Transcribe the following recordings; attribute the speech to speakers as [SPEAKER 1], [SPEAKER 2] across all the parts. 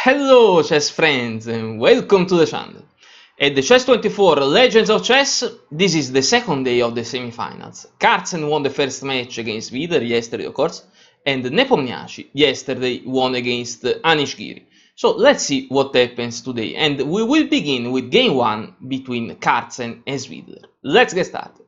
[SPEAKER 1] Hello chess friends and welcome to the channel. At the Chess24 Legends of Chess, this is the second day of the semifinals. Carlsen won the first match against Svidler yesterday, of course, and Nepo yesterday won against Giri. So let's see what happens today, and we will begin with game 1 between Carlsen and Svidler. Let's get started.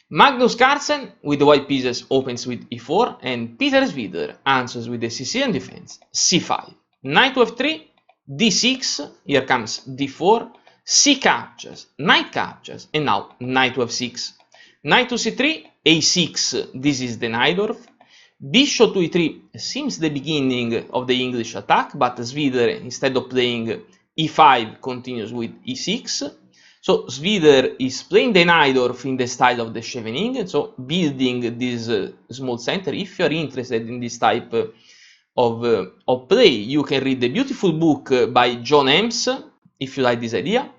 [SPEAKER 1] Magnus Carlsen with the white pieces opens with e4, and Peter Svidler answers with the Sicilian defense c5. Knight to f3, d6, here comes d4, c captures, knight captures, and now knight to f6. Knight to c3, a6, this is the Najdorf. Bishop to e3 seems the beginning of the English attack, but Svidler, instead of playing e5, continues with e6. So Svidler is playing the Najdorf in the style of the Scheveninghen, so building this small center. If you are interested in this type of play, you can read the beautiful book by John Emms if you like this idea.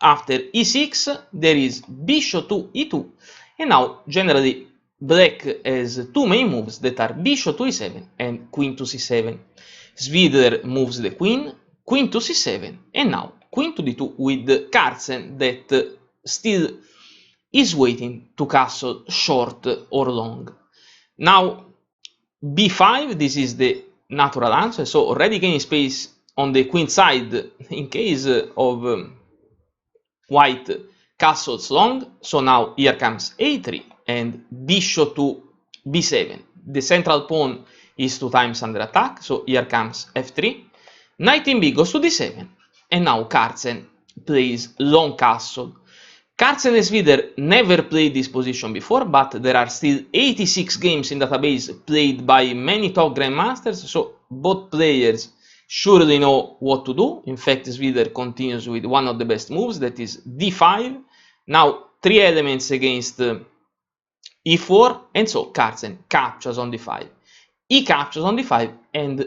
[SPEAKER 1] After e6 there is bishop to e2, and now generally black has two main moves that are bishop to e7 and queen to c7. Svidler moves the queen, queen to c7, and now queen to d2 with Carlsen that still is waiting to castle short or long. Now b5, this is the natural answer, so already gaining space on the queen side in case of white castles long. So now here comes a3 and bishop to b7. The central pawn is 2 times under attack, so here comes f3. Knight in b goes to d7, and now Carlsen plays long castle. Carlsen and Svidler never played this position before, but there are still 86 games in database played by many top grandmasters, so both players surely know what to do. In fact, Svidler continues with one of the best moves, that is d5. Now 3 elements against e4, and so Carlsen captures on d5. He captures on d5, and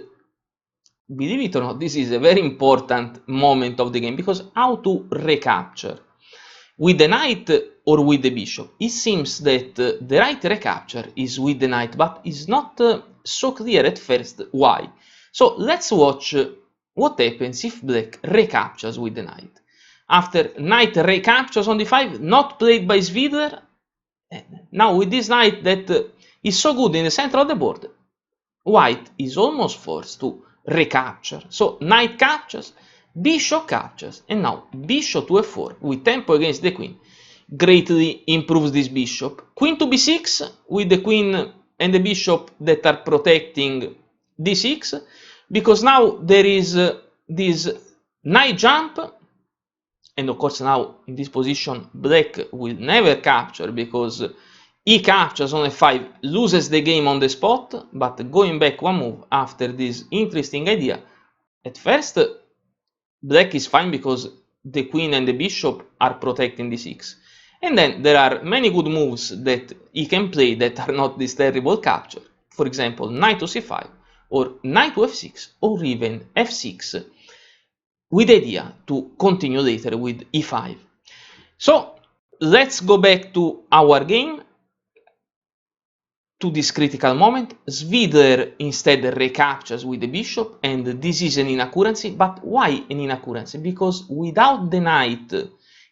[SPEAKER 1] believe it or not, this is a very important moment of the game, because how to recapture? With the knight or with the bishop? It seems that the right recapture is with the knight, but it's not so clear at first why. So let's watch what happens if black recaptures with the knight. After knight recaptures on d5, not played by Svidler. Now with this knight that is so good in the center of the board, white is almost forced to recapture. So knight captures, bishop captures, and now bishop to f4 with tempo against the queen greatly improves this bishop. Queen to b6 with the queen and the bishop that are protecting d6, because now there is this knight jump, and of course now in this position black will never capture, because he captures on f5, loses the game on the spot. But going back one move after this interesting idea, at first black is fine because the queen and the bishop are protecting d6, and then there are many good moves that he can play that are not this terrible capture. For example, knight to c5 or knight to f6 or even f6, with the idea to continue later with e5. So let's go back to our game, to this critical moment. Svidler instead recaptures with the bishop, and this is an inaccuracy. But why an inaccuracy? Because without the knight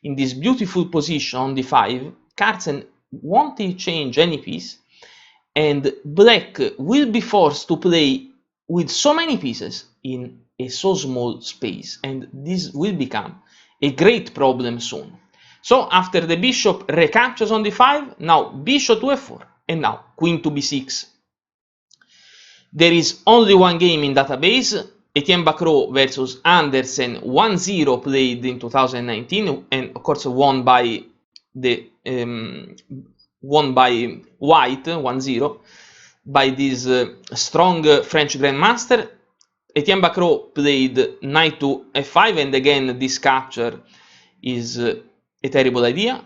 [SPEAKER 1] in this beautiful position on d5, Carlsen won't change any piece, and black will be forced to play with so many pieces in a so small space, and this will become a great problem soon. So after the bishop recaptures on d5, now bishop to f4, and now queen to b6. There is only one game in database, Etienne Bacrot versus Andersen 1-0, played in 2019, and of course won by white 1-0 by this strong French grandmaster. Etienne Bacrot played knight to f5, and again this capture is a terrible idea.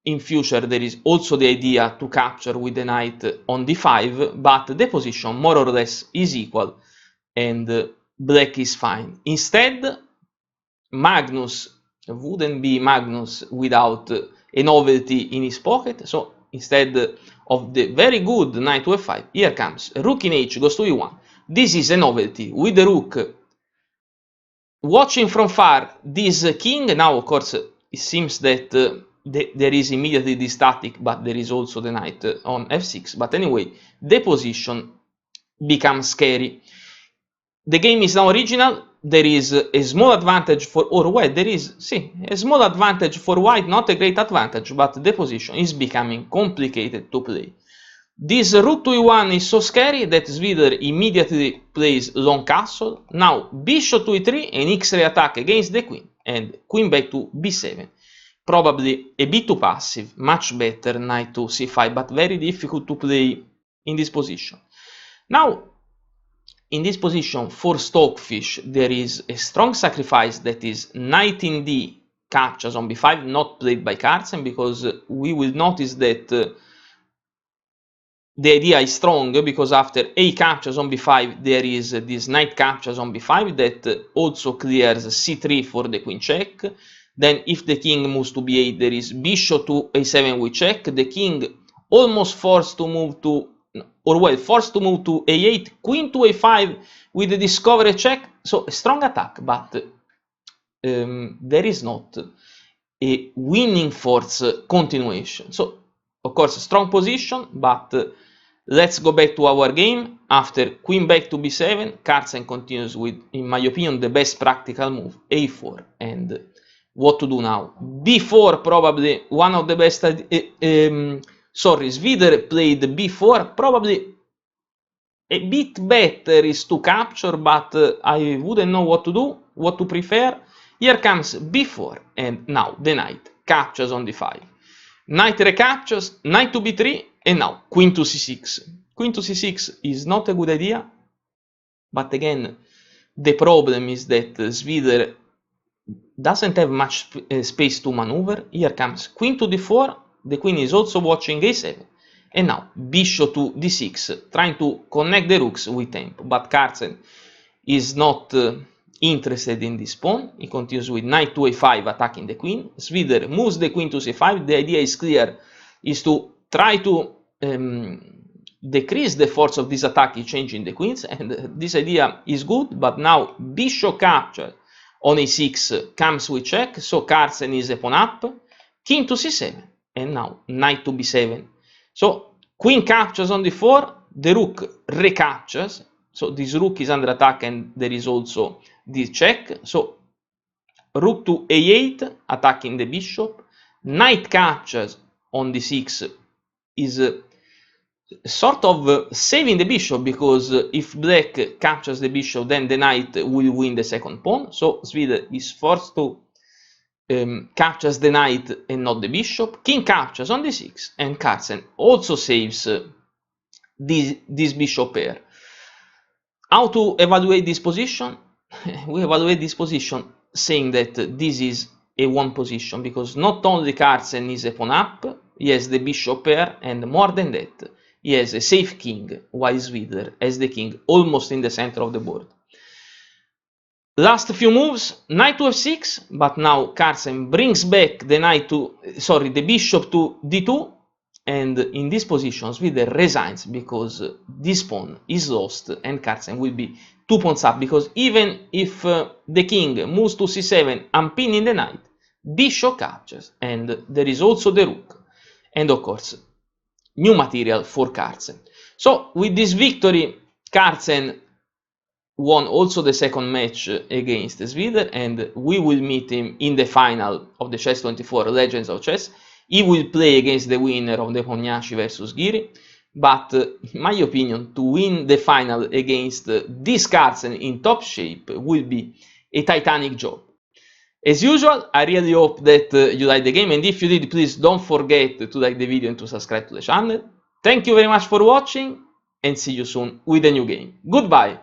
[SPEAKER 1] In future there is also the idea to capture with the knight on d5, but the position more or less is equal and black is fine. Instead, Magnus wouldn't be Magnus without a novelty in his pocket, so instead of the very good knight to f5, here comes rook in h goes to e1. This is a novelty with the rook watching from far this king, now of course it seems that there is immediately this tactic, but there is also the knight on f6. But anyway, the position becomes scary. The game is now original. There is a small advantage for, or well, there is, a small advantage for white, not a great advantage, but the position is becoming complicated to play. This rook to e1 is so scary that Svidler immediately plays long castle. Now bishop to e3, an x-ray attack against the queen, and queen back to b7. Probably a bit too passive, much better knight to c5, but very difficult to play in this position. Now, in this position for Stockfish, there is a strong sacrifice that is knight in d captures on b5, not played by Carlsen, because we will notice that the idea is strong, because after a captures on b5, there is this knight captures on b5 that also clears c3 for the queen check. Then if the king moves to b8, there is bishop to a7 with check. The king almost forced to move to, or well, forced to move to a8, queen to a5 with the discovery check. So a strong attack, but there is not a winning force continuation. So of course, a strong position, but let's go back to our game. After queen back to b7, Carlsen continues with, in my opinion, the best practical move, a4. And what to do now? b4, probably one of the best. Svidler played b4. Probably a bit better is to capture, but I wouldn't know what to do, what to prefer. Here comes b4, and now the knight captures on d5. Knight recaptures, knight to b3, and now queen to c6. Queen to c6 is not a good idea, but again, the problem is that Svidler doesn't have much space to maneuver. Here comes queen to d4, the queen is also watching a7, and now bishop to d6, trying to connect the rooks with tempo, but Carlsen is not interested in this pawn. He continues with knight to a5, attacking the queen. Svidler moves the queen to c5. The idea is clear, is to try to decrease the force of this attack, changing the queens, and this idea is good, but now bishop capture on a6 comes with check, so Carlsen is a pawn up, king to c7, and now knight to b7. So queen captures on d4, the rook recaptures, so this rook is under attack, and there is also this check. So rook to a8, attacking the bishop. Knight captures on d6 is sort of saving the bishop, because if black captures the bishop, then the knight will win the second pawn. So Svidler is forced to captures the knight and not the bishop. King captures on d6, and Carlsen also saves this bishop pair. How to evaluate this position? We evaluate this position saying that this is a one position, because not only Carlsen is a pawn up, he has the bishop pair, and more than that, he has a safe king, while Svidler has the king almost in the center of the board. Last few moves, knight to f6, but now Carlsen brings back the the bishop to d2, and in this position Svidler resigns, because this pawn is lost and Carlsen will be 2 pawns up, because even if the king moves to c7 unpinning the knight, bishop captures, and there is also the rook, and of course new material for Carlsen. So with this victory, Carlsen won also the second match against Svidler, and we will meet him in the final of the Chess24 Legends of Chess. He will play against the winner of the Pognaci versus Giri, but in my opinion, to win the final against this Carlsen in top shape will be a titanic job. As usual, I really hope that you liked the game, and if you did, please don't forget to like the video and to subscribe to the channel. Thank you very much for watching, and see you soon with a new game. Goodbye!